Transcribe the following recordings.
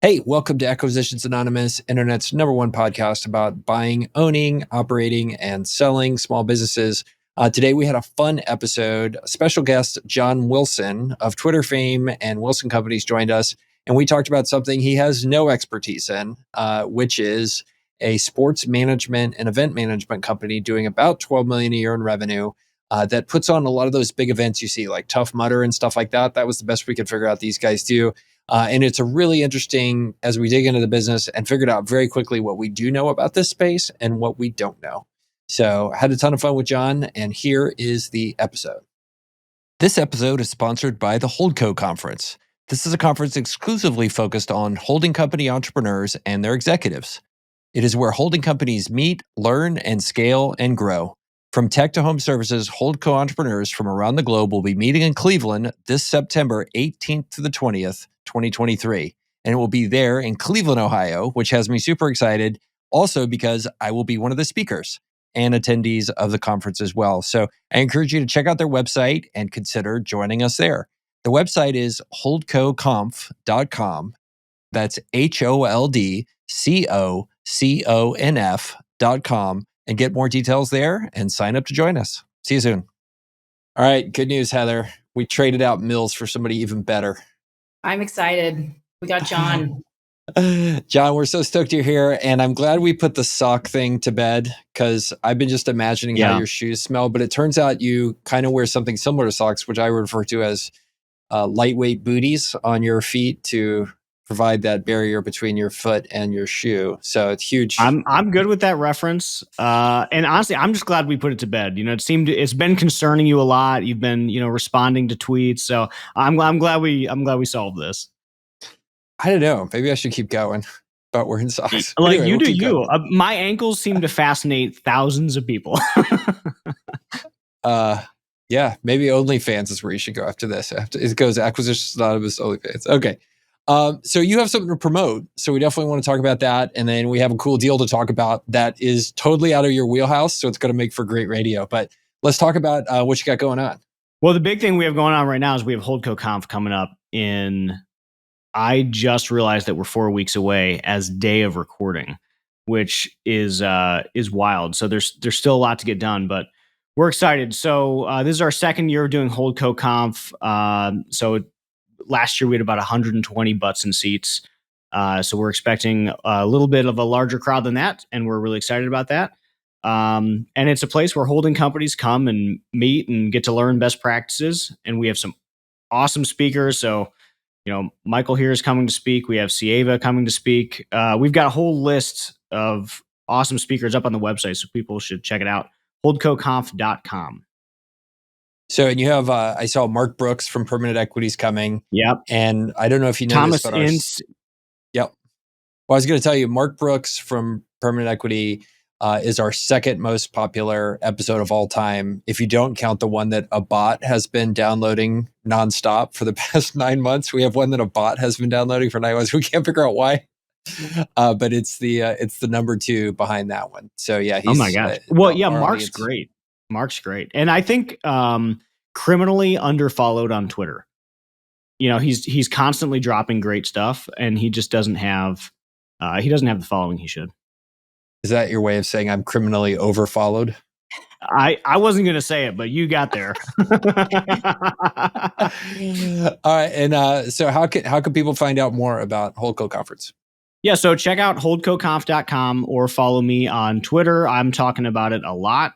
Hey, welcome to Acquisitions Anonymous, Internet's #1 podcast about buying, owning, operating, and selling small businesses. Today, we had a fun episode. Special guest John Wilson of Twitter fame and Wilson Companies joined us, and we talked about something he has no expertise in, which is a sports management and event management company doing about $12 million a year in revenue that puts on a lot of those big events you see, like Tough Mudder and stuff like that. That was the best we could figure out these guys do. And it's a really interesting as we dig into the business and figured out very quickly what we do know about this space and what we don't know. So I had a ton of fun with John, and here is the episode. This episode is sponsored by the HoldCo Conference. This is a conference exclusively focused on holding company entrepreneurs and their executives. It is where holding companies meet, learn, and scale and grow. From tech to home services, HoldCo entrepreneurs from around the globe will be meeting in Cleveland this September 18th to the 20th, 2023. And it will be there in Cleveland, Ohio, which has me super excited. Also because I will be one of the speakers and attendees of the conference as well. So I encourage you to check out their website and consider joining us there. The website is HoldCoConf.com. That's HoldCoConf.com. And get more details there and sign up to join us. See you soon. All right, good news, Heather. We traded out Mills for somebody even better. I'm excited. We got John. John, we're so stoked you're here. And I'm glad we put the sock thing to bed because I've been just imagining how your shoes smell. But it turns out you kind of wear something similar to socks, which I refer to as lightweight booties on your feet to provide that barrier between your foot and your shoe. So it's huge. I'm good with that reference. And honestly, I'm just glad we put it to bed. You know, it's been concerning you a lot. You've been, responding to tweets. So I'm glad we solved this. I don't know. Maybe I should keep going about wearing socks. Like anyway, you do. My ankles seem to fascinate thousands of people. Yeah, maybe OnlyFans is where you should go after this. It goes Acquisitions Anonymous, OnlyFans. Okay. So you have something to promote. So we definitely want to talk about that. And then we have a cool deal to talk about that is totally out of your wheelhouse. So it's going to make for great radio. But let's talk about what you got going on. Well, the big thing we have going on right now is we have HoldCo Conf coming up I just realized that we're 4 weeks away as day of recording, which is wild. So there's still a lot to get done, but we're excited. So this is our second year of doing HoldCo Conf. So last year we had about 120 butts and seats. So we're expecting a little bit of a larger crowd than that, and we're really excited about that. And it's a place where holding companies come and meet and get to learn best practices. And we have some awesome speakers. So, Michael here is coming to speak. We have Sieva coming to speak. We've got a whole list of awesome speakers up on the website, so people should check it out. HoldCoConf.com. So, and you have, I saw Mark Brooks from Permanent Equities coming. Yep. And I don't know if you know Thomas this, but Ince. Yep. Well, I was going to tell you, Mark Brooks from Permanent Equity is our second most popular episode of all time. If you don't count the one that a bot has been downloading nonstop for the past 9 months, we have one that a bot has been downloading for 9 months. We can't figure out why. But it's the number 2 behind that one. So yeah, oh my gosh. Mark's great. Mark's great. And I think criminally underfollowed on Twitter. He's constantly dropping great stuff, and he just doesn't have the following he should. Is that your way of saying I'm criminally overfollowed? I wasn't going to say it, but you got there. All right. And so how can people find out more about HoldCo Conference? Yeah, so check out HoldCoConf.com or follow me on Twitter. I'm talking about it a lot.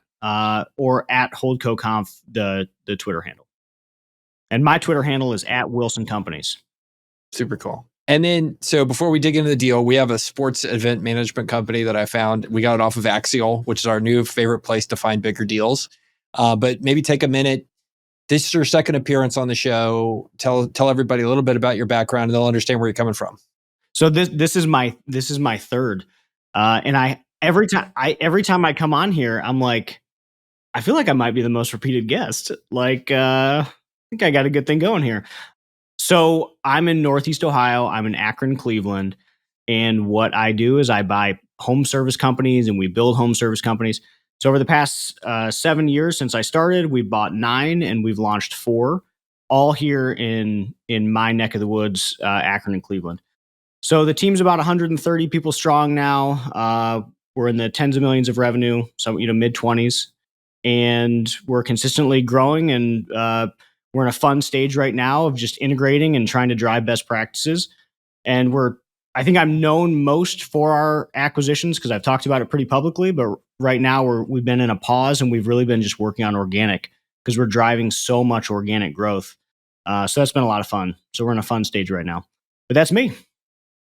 Or at HoldCoConf, the Twitter handle. And my Twitter handle is at Wilson Companies. Super cool. And then, so before we dig into the deal, we have a sports event management company that I found. We got it off of Axial, which is our new favorite place to find bigger deals. But maybe take a minute. This is your second appearance on the show. Tell everybody a little bit about your background, and they'll understand where you're coming from. So this is my third, and every time I come on here, I'm like, I feel like I might be the most repeated guest. Like, I think I got a good thing going here. So I'm in Northeast Ohio. I'm in Akron, Cleveland. And what I do is I buy home service companies and we build home service companies. So over the past 7 years since I started, we've bought 9 and we've launched 4, all here in my neck of the woods, Akron and Cleveland. So the team's about 130 people strong now. We're in the tens of millions of revenue, so mid 20s, and we're consistently growing. And we're in a fun stage right now of just integrating and trying to drive best practices. And I think I'm known most for our acquisitions because I've talked about it pretty publicly. But right now we've been in a pause and we've really been just working on organic because we're driving so much organic growth. So that's been a lot of fun. So we're in a fun stage right now. But that's me.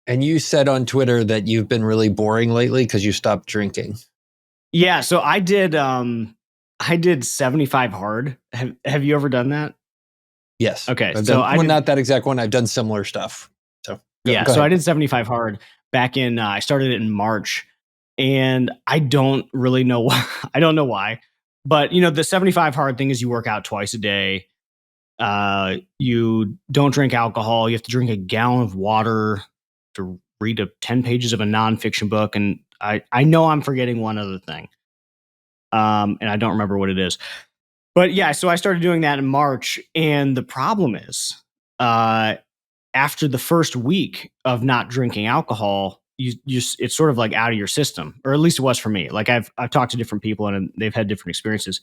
And you said on Twitter that you've been really boring lately because you stopped drinking. Yeah. So I did 75 hard. Have you ever done that? Yes. Okay. Not that exact one. I've done similar stuff. So go ahead. I did 75 hard back in, I started it in March, and I don't really know why. I don't know why, but the 75 hard thing is you work out twice a day. You don't drink alcohol. You have to drink a gallon of water to read 10 pages of a nonfiction book. And I know I'm forgetting one other thing. And I don't remember what it is. But yeah, so I started doing that in March. And the problem is, after the first week of not drinking alcohol, it's sort of like out of your system, or at least it was for me. Like I've talked to different people and they've had different experiences,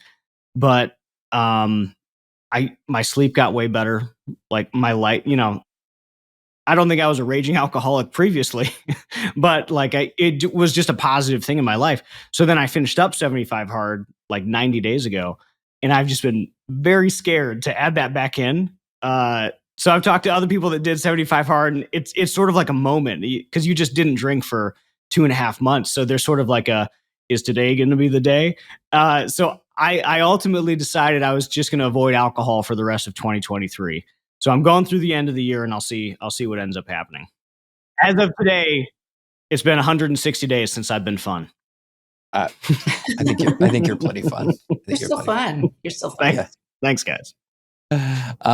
but my sleep got way better. Like my light, I don't think I was a raging alcoholic previously, but it was just a positive thing in my life. So then I finished up 75 hard like 90 days ago, and I've just been very scared to add that back in. So I've talked to other people that did 75 hard, and it's sort of like a moment because you just didn't drink for 2.5 months. So there's sort of like is today going to be the day? So I ultimately decided I was just going to avoid alcohol for the rest of 2023. So I'm going through the end of the year, and I'll see what ends up happening. As of today, it's been 160 days since I've been fun. I think you're plenty fun. You're still fun. You're still fun. Thanks, guys.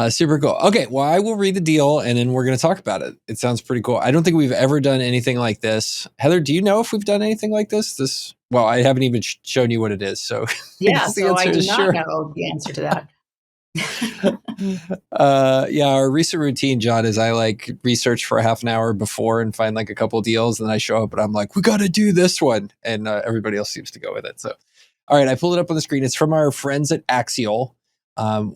Super cool. Okay, well, I will read the deal and then we're going to talk about it. It sounds pretty cool. I don't think we've ever done anything like this. Heather, do you know if we've done anything like this? Well, I haven't even shown you what it is. So yeah, so I do not know the answer to that. Our recent routine, John, is I research for a half an hour before and find a couple deals, and then I show up and I'm like, we got to do this one, and everybody else seems to go with it. So, all right, I pulled it up on the screen. It's from our friends at Axial.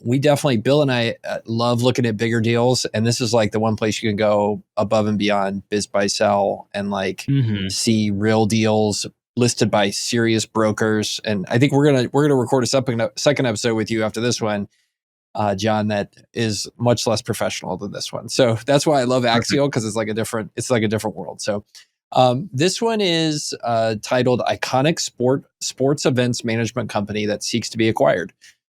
We definitely, Bill and I love looking at bigger deals, and this is the one place you can go above and beyond biz buy sell and see real deals listed by serious brokers. And I think we're gonna record a second episode with you after this one, John, that is much less professional than this one. So that's why I love Axial, because it's like a different world. So this one is titled Iconic Sports Events Management Company that seeks to be acquired.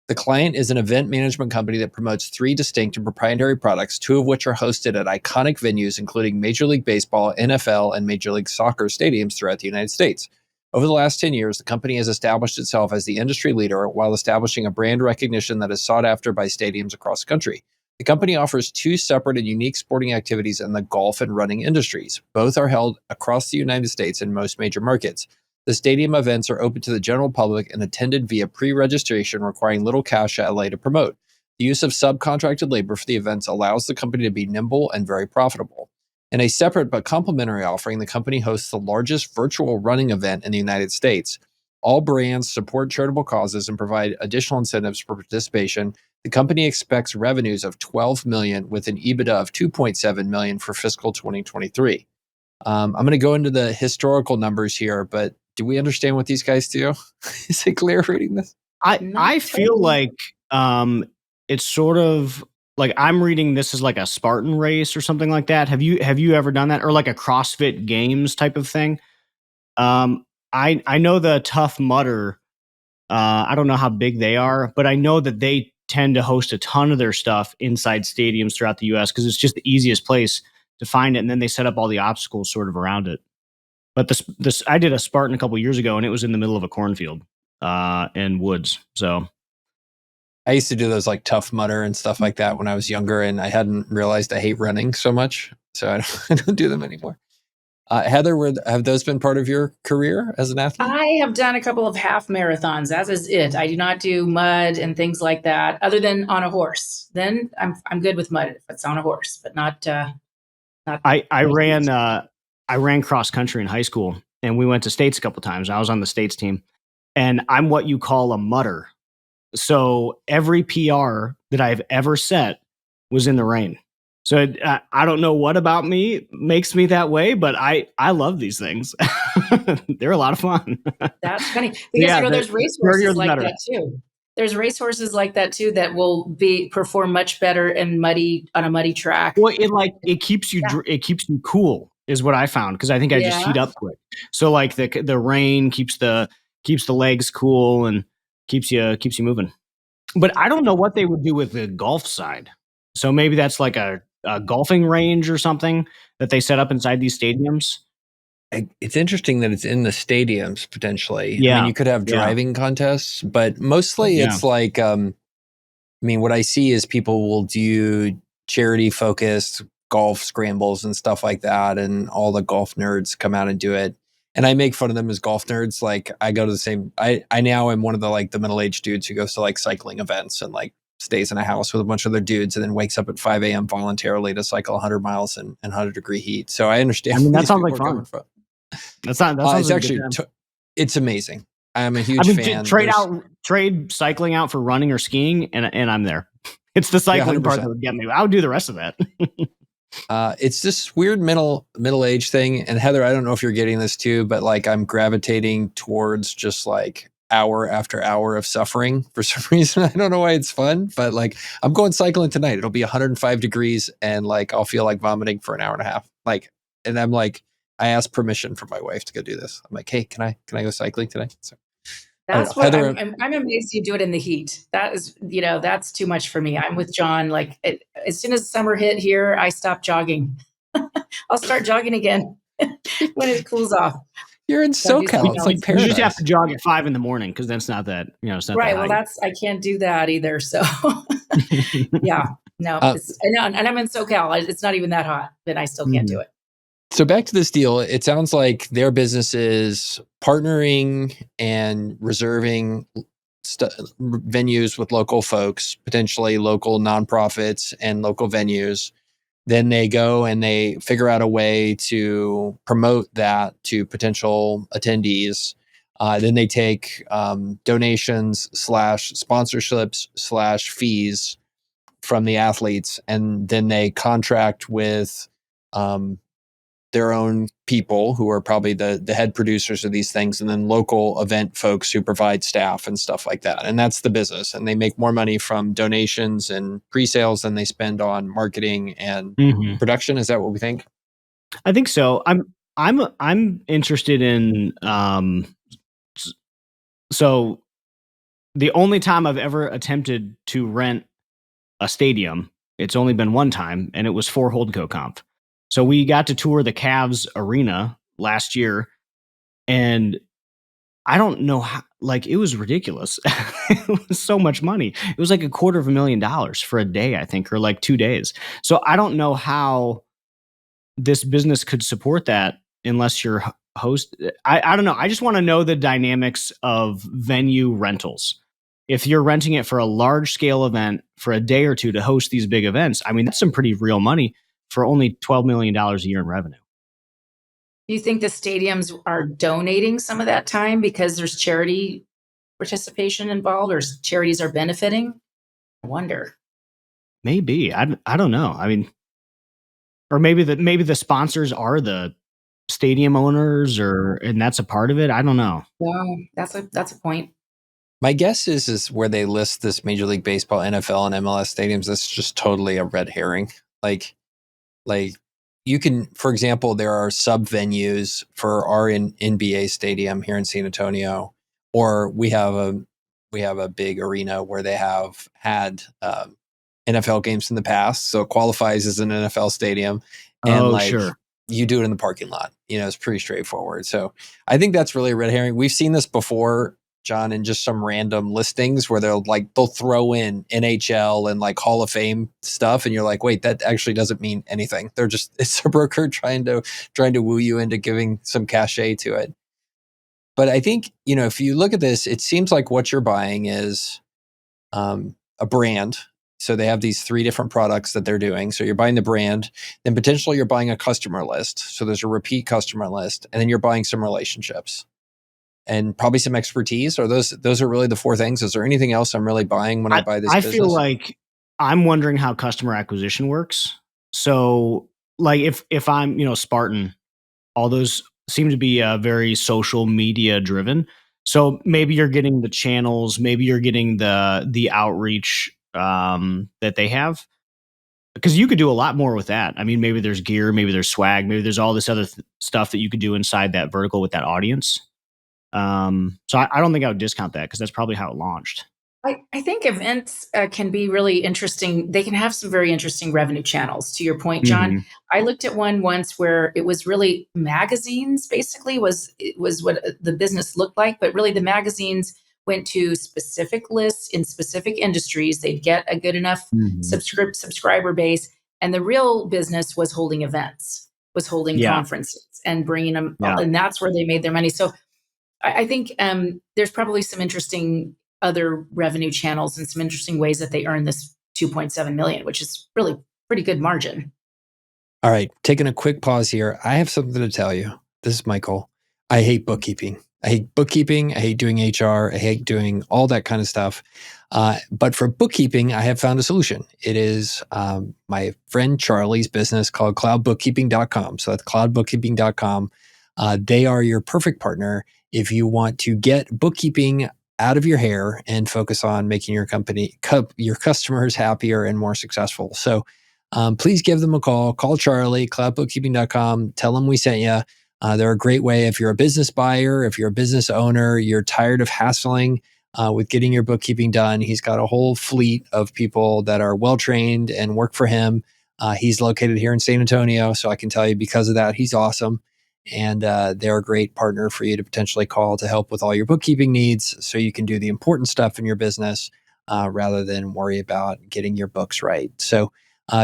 The client is an event management company that promotes 3 distinct and proprietary products, 2 of which are hosted at iconic venues, including Major League Baseball, NFL, and Major League Soccer stadiums throughout the United States. Over the last 10 years, the company has established itself as the industry leader while establishing a brand recognition that is sought after by stadiums across the country. The company offers 2 separate and unique sporting activities in the golf and running industries. Both are held across the United States in most major markets. The stadium events are open to the general public and attended via pre-registration, requiring little cash outlay to promote. The use of subcontracted labor for the events allows the company to be nimble and very profitable. In a separate but complementary offering, the company hosts the largest virtual running event in the United States. All brands support charitable causes and provide additional incentives for participation. The company expects revenues of $12 million with an EBITDA of $2.7 million for fiscal 2023. I'm going to go into the historical numbers here, but do we understand what these guys do? Is it clear reading this? I feel like it's sort of like I'm reading this as like a Spartan race or something like that. Have you ever done that, or like a CrossFit Games type of thing? I know the Tough Mudder. I don't know how big they are, but I know that they tend to host a ton of their stuff inside stadiums throughout the U.S. because it's just the easiest place to find it, and then they set up all the obstacles sort of around it. But this I did a Spartan a couple years ago, and it was in the middle of a cornfield and woods. So I used to do those Tough Mudder and stuff like that when I was younger, and I hadn't realized I hate running so much, so I don't do them anymore. Heather, have those been part of your career as an athlete? I have done a couple of half marathons. That is it. I do not do mud and things like that, other than on a horse. Then I'm good with mud if it's on a horse, but not Not I ran cross country in high school, and we went to states a couple times. I was on the states team, and I'm what you call a mutter. So every PR that I've ever set was in the rain. So I don't know what about me makes me that way, but I love these things. They're a lot of fun. That's funny because Yeah, there's the dirtier racehorses the like better. that too. There's racehorses like that too that will perform much better in on a muddy track. Well, it keeps you Yeah. it keeps you cool is what I found, because I think I just Yeah. heat up quick. So like the rain keeps the legs cool and keeps you moving. But I don't know what they would do with the golf side. So maybe that's like a golfing range or something that they set up inside these stadiums. It's interesting that it's in the stadiums potentially. I mean, Yeah. you could have Yeah. driving contests, but mostly Yeah. it's like, I mean, what I see is people will do charity focused golf scrambles and stuff like that. And all the golf nerds come out and do it. And I make fun of them as golf nerds. Like I go to the same, I now am one of the like the middle-aged dudes who goes to like cycling events and like stays in a house with a bunch of other dudes and then wakes up at 5 a.m. voluntarily to cycle 100 miles in 100-degree heat. So I understand I mean, where that these sounds people like are coming fun. from. That sounds It's like a actually good time. it's amazing. I'm a I huge mean, fan. trade cycling out for running or skiing, and I'm there. It's the cycling part that would get me. I would do the rest of that. It's this weird middle age thing. And Heather, I don't know if you're getting this too, but like I'm gravitating towards just like hour after hour of suffering for some reason. I don't know why it's fun, but like I'm going cycling tonight. It'll be 105 degrees and like I'll feel like vomiting for an hour and a half. Like, and I'm like, I asked permission from my wife to go do this. I'm like, hey, can I go cycling today? So That's what Heather, I'm amazed you do it in the heat. That is, that's too much for me. I'm with John. Like as soon as summer hit here, I stopped jogging. I'll start jogging again when it cools off. you're in So SoCal. It's like You paradise. just have to jog at 5 a.m. because that's not that, it's not right. that Well, high. I can't do that either. So yeah, no, I know, and I'm in SoCal. It's not even that hot, but I still can't do it. So back to this deal, it sounds like their business is partnering and reserving venues with local folks, potentially local nonprofits and local venues. Then they go and they figure out a way to promote that to potential attendees. Then they take donations / sponsorships / fees from the athletes, and then they contract with their own people who are probably the head producers of these things, and then local event folks who provide staff and stuff like that. And that's the business. And they make more money from donations and pre-sales than they spend on marketing and production. Is that what we think? I think so. I'm interested in so the only time I've ever attempted to rent a stadium, it's only been one time, and it was for HoldCoConf. So we got to tour the Cavs arena last year, and I don't know how, like, it was ridiculous. It was so much money. It was like $250,000 for a day, I think, or like 2 days. So I don't know how this business could support that unless you're host. I don't know. I just want to know the dynamics of venue rentals. If you're renting it for a large scale event for a day or two to host these big events, I mean, that's some pretty real money for only $12 million a year in revenue. Do you think the stadiums are donating some of that time because there's charity participation involved, or charities are benefiting? I wonder. Maybe. I don't know. I mean, or maybe the sponsors are the stadium owners, and that's a part of it. I don't know. Well, that's a point. My guess is where they list this Major League Baseball, NFL, and MLS stadiums. That's just totally a red herring. Like you can, for example, there are sub venues for our NBA stadium here in San Antonio, or we have a big arena where they have had NFL games in the past, so it qualifies as an NFL stadium. And Sure. You do it in the parking lot. It's pretty straightforward. So I think that's really a red herring. We've seen this before, John, in just some random listings where they'll throw in NHL and like Hall of Fame stuff, and you're like, wait, that actually doesn't mean anything. It's a broker trying to woo you into giving some cachet to it. But I think, if you look at this, it seems like what you're buying is a brand. So they have these 3 different products that they're doing. So you're buying the brand, then potentially you're buying a customer list. So there's a repeat customer list, and then you're buying some relationships and probably some expertise. Or those are really the 4 things. Is there anything else I'm really buying when I buy this I business? feel like I'm wondering how customer acquisition works. So like if I'm, Spartan, all those seem to be very social media driven. So maybe you're getting the channels, maybe you're getting the outreach that they have, because you could do a lot more with that. I mean, maybe there's gear, maybe there's swag, maybe there's all this other stuff that you could do inside that vertical with that audience. So I don't think I would discount that, because that's probably how it launched. I think events can be really interesting. They can have some very interesting revenue channels. To your point, John, Mhm. I looked at one once where it was really magazines. Basically, it was what the business looked like, but really the magazines went to specific lists in specific industries. They'd get a good enough Mhm. subscriber base, and the real business was holding events, was holding Yeah. conferences, and bringing them, Yeah. and that's where they made their money. So I think there's probably some interesting other revenue channels and some interesting ways that they earn this 2.7 million, which is really pretty good margin. All right, taking a quick pause here. I have something to tell you. This is Michael. I hate bookkeeping. I hate bookkeeping. I hate doing HR. I hate doing all that kind of stuff. But for bookkeeping, I have found a solution. It is my friend Charlie's business called cloudbookkeeping.com. So that's cloudbookkeeping.com. They are your perfect partner if you want to get bookkeeping out of your hair and focus on making your your customers happier and more successful. So please give them a call. Call Charlie, cloudbookkeeping.com. Tell them we sent you. They're a great way if you're a business buyer, if you're a business owner, you're tired of hassling with getting your bookkeeping done. He's got a whole fleet of people that are well trained and work for him. He's located here in San Antonio, so I can tell you because of that, he's awesome. And they're a great partner for you to potentially call to help with all your bookkeeping needs so you can do the important stuff in your business rather than worry about getting your books right. So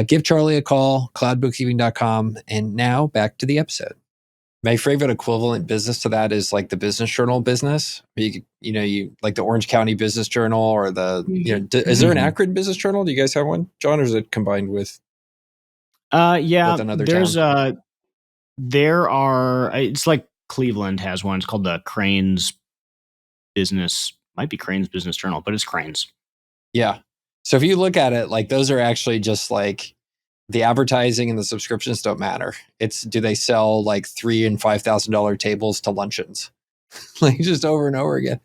give Charlie a call, cloudbookkeeping.com. And now back to the episode. My favorite equivalent business to that is like the business journal business. You like the Orange County Business Journal or is there an Mhm. Akron Business Journal? Do you guys have one, John, or is it combined with Yeah, another there's town? there are, it's like Cleveland has one. It's called the Cranes Business, might be Cranes Business Journal, but it's Cranes. Yeah. So if you look at it, like those are actually just like the advertising and the subscriptions don't matter. It's do they sell like $3,000 and $5,000 tables to luncheons, like just over and over again.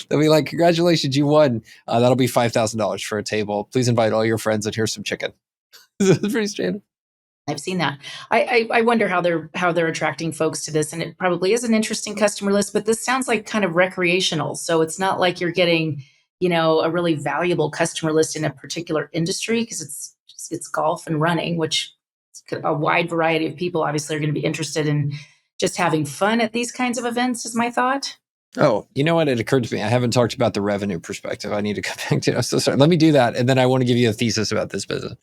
They'll be like, "Congratulations, you won. That'll be $5,000 for a table. Please invite all your friends and here's some chicken." It's pretty standard. I've seen that. I wonder how they're attracting folks to this, and it probably is an interesting customer list. But this sounds like kind of recreational, so it's not like you're getting, a really valuable customer list in a particular industry, because it's golf and running, which a wide variety of people obviously are going to be interested in just having fun at these kinds of events. Is my thought. Oh, you know what? It occurred to me. I haven't talked about the revenue perspective. I need to come back to it. So sorry. Let me do that. And then I want to give you a thesis about this business.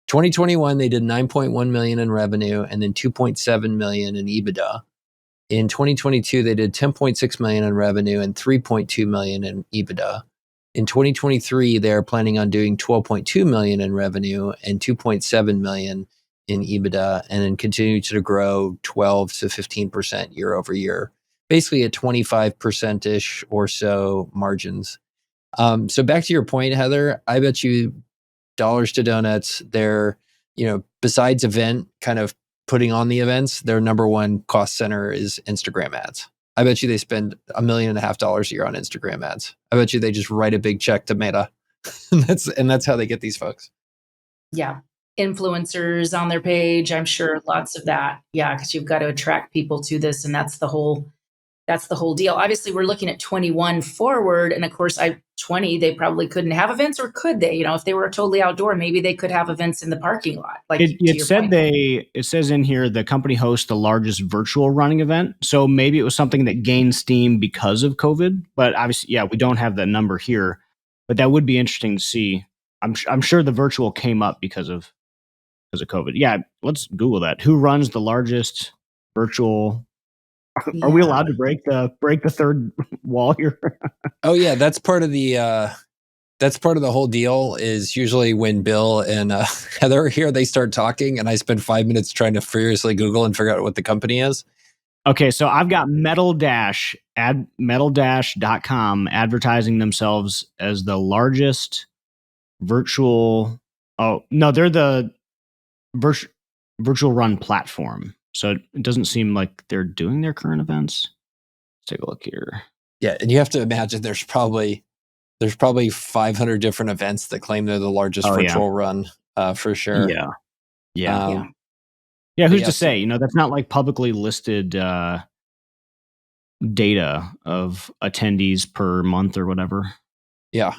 2021, they did 9.1 million in revenue and then 2.7 million in EBITDA. In 2022, they did 10.6 million in revenue and 3.2 million in EBITDA. In 2023, they're planning on doing 12.2 million in revenue and 2.7 million in EBITDA, and then continue to grow 12 to 15% year over year, basically at 25% ish or so margins. So back to your point, Heather, I bet you dollars to donuts, they're, besides event kind of putting on the events, their number one cost center is Instagram ads. I bet you they spend $1.5 million a year on Instagram ads. I bet you they just write a big check to Meta. and that's how they get these folks. Yeah. Influencers on their page. I'm sure lots of that. Yeah. Because you've got to attract people to this. And that's the whole deal. Obviously, we're looking at 21 forward. And of course, 20, they probably couldn't have events, or could they? If they were totally outdoor, maybe they could have events in the parking lot, like It, to it your said point. it says in here the company hosts the largest virtual running event. So maybe it was something that gained steam because of COVID. But obviously, yeah, we don't have that number here. But that would be interesting to see. I'm sure the virtual came up because of COVID. Yeah, let's Google that. Who runs the largest virtual? Are we Yeah. allowed to break the third wall here? Oh yeah, that's part of the that's part of the whole deal. Is usually when Bill and Heather are here, they start talking, and I spend 5 minutes trying to furiously Google and figure out what the company is. Okay, so I've got metal-dash.com advertising themselves as the largest virtual. Oh no, they're the virtual run platform. So it doesn't seem like they're doing their current events. Let's take a look here. Yeah, and you have to imagine there's probably 500 different events that claim they're the largest virtual run, for sure. Yeah. Who's to say? That's not like publicly listed data of attendees per month or whatever. Yeah.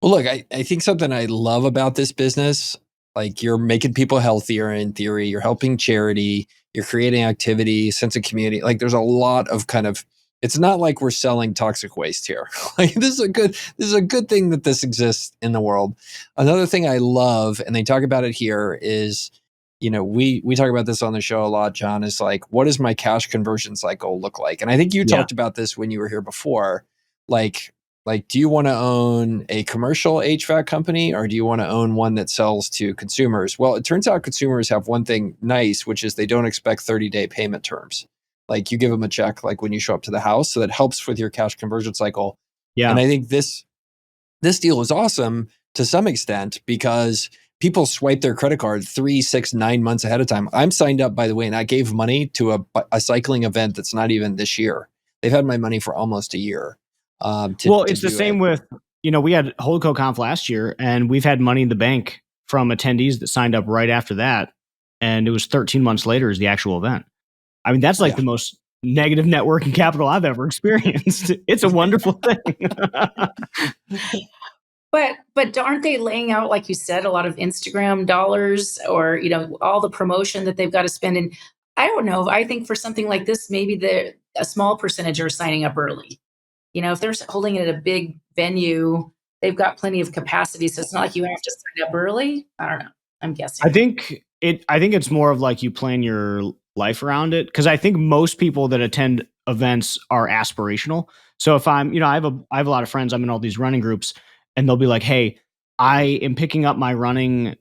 Well, look, I think something I love about this business, like you're making people healthier in theory, you're helping charity, you're creating activity, sense of community. Like there's a lot of it's not like we're selling toxic waste here. Like this is a good thing that this exists in the world. Another thing I love, and they talk about it here, is, we talk about this on the show a lot, John, is like, what does my cash conversion cycle look like? And I think you talked about this when you were here before. Like, do you want to own a commercial HVAC company, or do you want to own one that sells to consumers? Well, it turns out consumers have one thing nice, which is they don't expect 30-day payment terms. Like you give them a check like when you show up to the house, so that helps with your cash conversion cycle. Yeah. And I think this deal is awesome to some extent because people swipe their credit card 3, 6, 9 months ahead of time. I'm signed up, by the way, and I gave money to a cycling event that's not even this year. They've had my money for almost a year. It's the same with, we had HoldCoConf last year, and we've had money in the bank from attendees that signed up right after that. And it was 13 months later is the actual event. I mean, that's like the most negative net working capital I've ever experienced. It's a wonderful thing. But aren't they laying out, like you said, a lot of Instagram dollars or, all the promotion that they've got to spend? And I don't know. I think for something like this, maybe a small percentage are signing up early. If they're holding it at a big venue, they've got plenty of capacity. So it's not like you have to sign up early. I don't know. I'm guessing. I think it's more of like you plan your life around it. Cause I think most people that attend events are aspirational. So if I'm, I have a lot of friends, I'm in all these running groups, and they'll be like, hey, I am picking up my running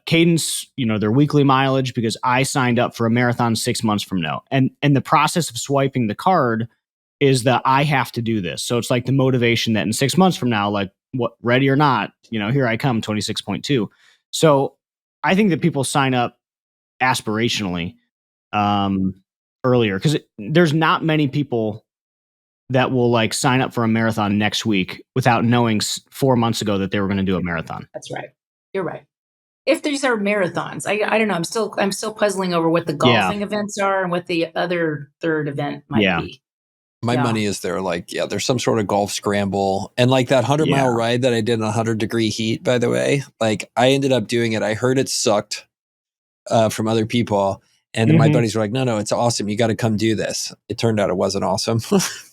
cadence, their weekly mileage, because I signed up for a marathon 6 months from now. And the process of swiping the card is that I have to do this. So it's like the motivation that in 6 months from now, like what, ready or not, here I come, 26.2. So I think that people sign up aspirationally earlier, because there's not many people that will like sign up for a marathon next week without knowing 4 months ago that they were going to do a marathon. That's right. You're right. If these are marathons, I don't know. I'm still puzzling over what the golfing events are and what the other third event might be. My money is there. Like, there's some sort of golf scramble, and like that 100-mile ride that I did in 100-degree heat, by the way, like I ended up doing it. I heard it sucked from other people. And then my buddies were like, no, it's awesome. You got to come do this. It turned out it wasn't awesome.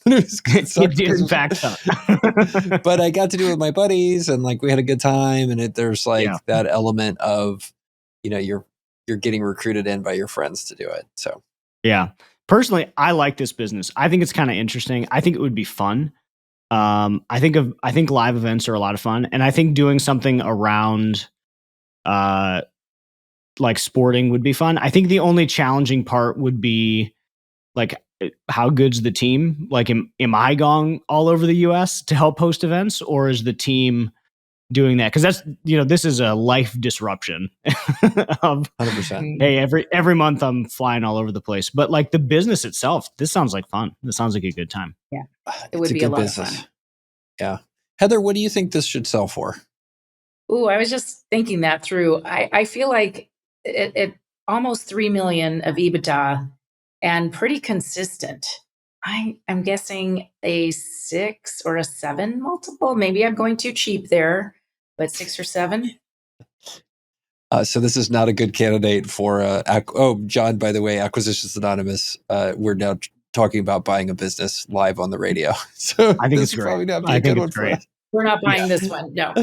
It did, in fact. But I got to do it with my buddies, and like we had a good time. And there's like that element of, you're getting recruited in by your friends to do it. So yeah, personally, I like this business. I think it's kind of interesting. I think it would be fun. I think live events are a lot of fun, and I think doing something around like sporting would be fun. I think the only challenging part would be like, how good's the team? Like, am I going all over the US to help host events, or is the team doing that? Cause that's, this is a life disruption of 100%. Hey, every month I'm flying all over the place, but like the business itself, this sounds like fun. This sounds like a good time. Yeah. It would be a lot of fun. Yeah. Heather, what do you think this should sell for? Ooh, I was just thinking that through. I feel like it almost 3 million of EBITDA and pretty consistent. I'm guessing a 6 or a 7 multiple. Maybe I'm going too cheap there, but 6 or 7. So this is not a good candidate for John, by the way, Acquisitions Anonymous. We're now talking about buying a business live on the radio. So I think it's great. Probably not be a good one for us. We're not buying this one. No.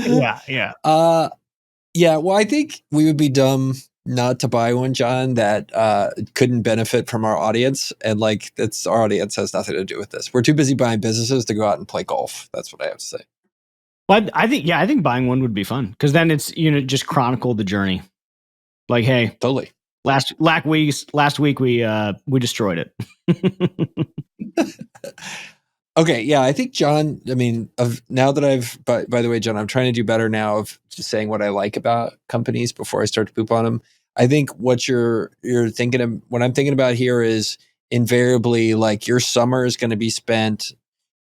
Yeah. Well, I think we would be dumb not to buy one, John, that couldn't benefit from our audience. And like, our audience has nothing to do with this. We're too busy buying businesses to go out and play golf. That's what I have to say. But I think buying one would be fun because then it's just chronicle the journey. Like, hey, Totally. last week we destroyed it. Okay, yeah, I think John. I mean, now that I've, by the way, John, I'm trying to do better now of just saying what I like about companies before I start to poop on them. I think what you're thinking of, what I'm thinking about here is invariably like your summer is going to be spent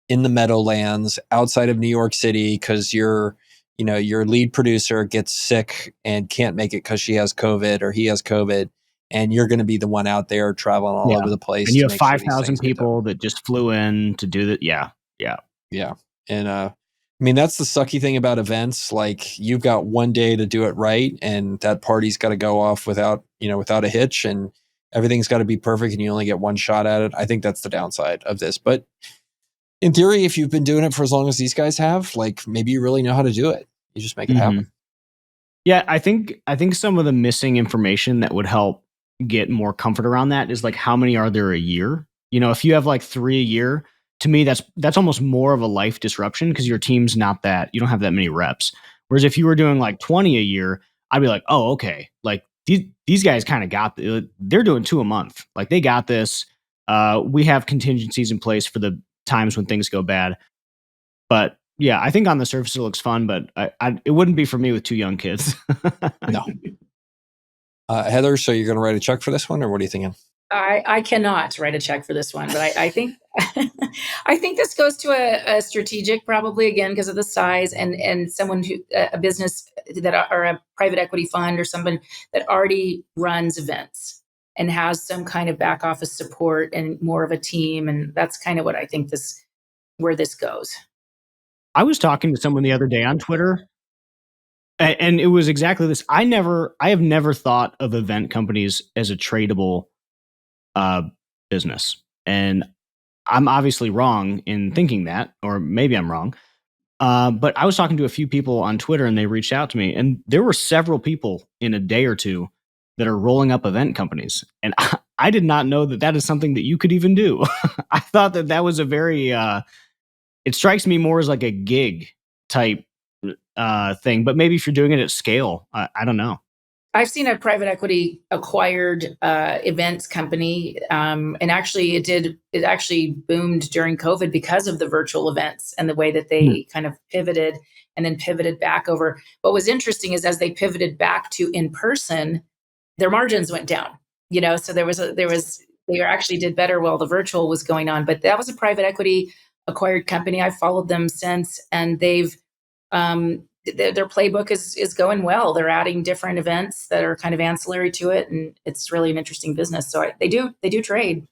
in the Meadowlands outside of New York City because your lead producer gets sick and can't make it because she has COVID or he has COVID, and you're going to be the one out there traveling all over the place. And you to have make sure 5,000 people that just flew in to do that. Yeah. And I mean, that's the sucky thing about events. Like you've got one day to do it right, and that party's got to go off without a hitch, and everything's got to be perfect, and you only get one shot at it. I think that's the downside of this. But in theory, if you've been doing it for as long as these guys have, like maybe you really know how to do it. You just make it happen. Yeah, I think some of the missing information that would help get more comfort around that is like how many are there a year? If you have like 3 a year, to me that's almost more of a life disruption because your team's not that, you don't have that many reps. Whereas if you were doing like 20 a year, I'd be like, oh, okay, like these guys kind of got they're doing 2 a month, like they got this. We have contingencies in place for the times when things go bad. But yeah, I think on the surface it looks fun, but it wouldn't be for me with 2 young kids. No. Heather, so you're going to write a check for this one, or what are you thinking? I cannot write a check for this one, but I think I think this goes to a strategic, probably again because of the size and someone who a business that or a private equity fund or someone that already runs events and has some kind of back office support and more of a team, and that's kind of what I think where this goes. I was talking to someone the other day on Twitter, and it was exactly this. I have never thought of event companies as a tradable business, and I'm obviously wrong in thinking that, or maybe I'm wrong. But I was talking to a few people on Twitter, and they reached out to me, and there were several people in a day or two that are rolling up event companies, and I did not know that is something that you could even do. I thought that was a very it strikes me more as like a gig type thing, but maybe if you're doing it at scale, I don't know. I've seen a private equity acquired events company, and actually it actually boomed during COVID because of the virtual events and the way that they kind of pivoted and then pivoted back over. What was interesting is as they pivoted back to in person, their margins went down. So they actually did better while the virtual was going on. But that was a private equity acquired company. I've followed them since, and they've their playbook is going well. They're adding different events that are kind of ancillary to it, and it's really an interesting business. So they do trade.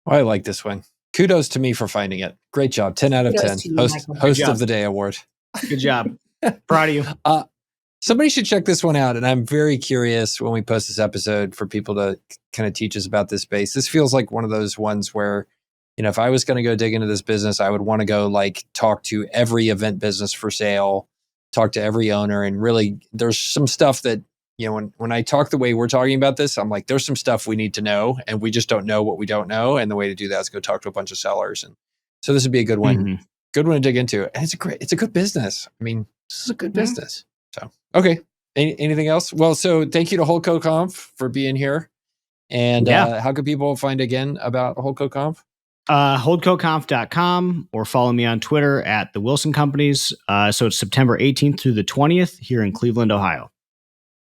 Well, I like this one. Kudos to me for finding it. Great job. 10 out of 10. Host of the Day award. Good job. Proud of you. Somebody should check this one out. And I'm very curious when we post this episode for people to kind of teach us about this space. This feels like one of those ones where, if I was going to go dig into this business, I would want to go like talk to every event business for sale, talk to every owner. And really, there's some stuff that, when I talk the way we're talking about this, I'm like, there's some stuff we need to know, and we just don't know what we don't know. And the way to do that is go talk to a bunch of sellers. And so this would be a good one, good one to dig into. And it's a good business. I mean, this is a good business. So, okay. Anything else? Well, so thank you to HoldCo Conf for being here. And how can people find again about HoldCo Conf? HoldCoConf.com, or follow me on Twitter at the Wilson Companies. So it's September 18th through the 20th here in Cleveland, Ohio.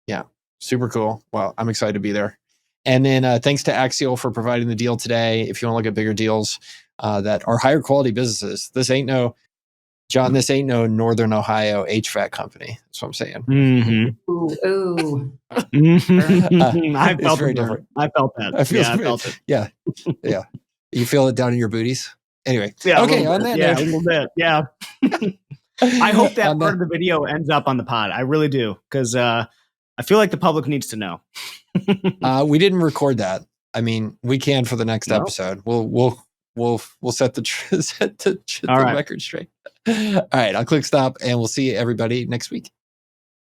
Yeah, super cool. Well, I'm excited to be there. And then thanks to Axial for providing the deal today. If you want to look at bigger deals that are higher quality businesses, this ain't no Northern Ohio HVAC company. That's what I'm saying. Ooh. I felt very it. Different. I felt that. I felt it. Yeah. You feel it down in your booties? Anyway. Yeah, okay, on that note. A little bit. Yeah. I hope that part of the video ends up on the pod. I really do, because I feel like the public needs to know. We didn't record that. I mean, we can for the next episode. We'll set the record straight. All right, I'll click stop, and we'll see everybody next week.